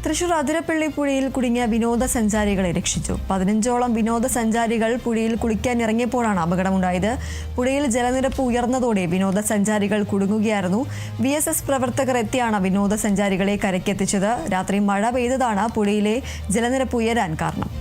തൃശൂർ അതിരപ്പള്ളി പുഴയിൽ കുടുങ്ങിയ വിനോദസഞ്ചാരികളെ രക്ഷിച്ചു. 15ഓളം വിനോദസഞ്ചാരികൾ പുഴയിൽ കുളിക്കാൻ ഇറങ്ങിയപ്പോഴാണ് അപകടമുണ്ടായത്. പുഴയിൽ ജലനിരപ്പ് ഉയർന്നതോടെ വിനോദസഞ്ചാരികൾ കുടുങ്ങുകയായിരുന്നു. VSS പ്രവർത്തകർ എത്തിയാണ് വിനോദസഞ്ചാരികളെ കരയ്ക്കെത്തിച്ചത്. രാത്രി മഴ പെയ്തതാണ് പുഴയിലെ ജലനിരപ്പ് ഉയരാൻ കാരണം.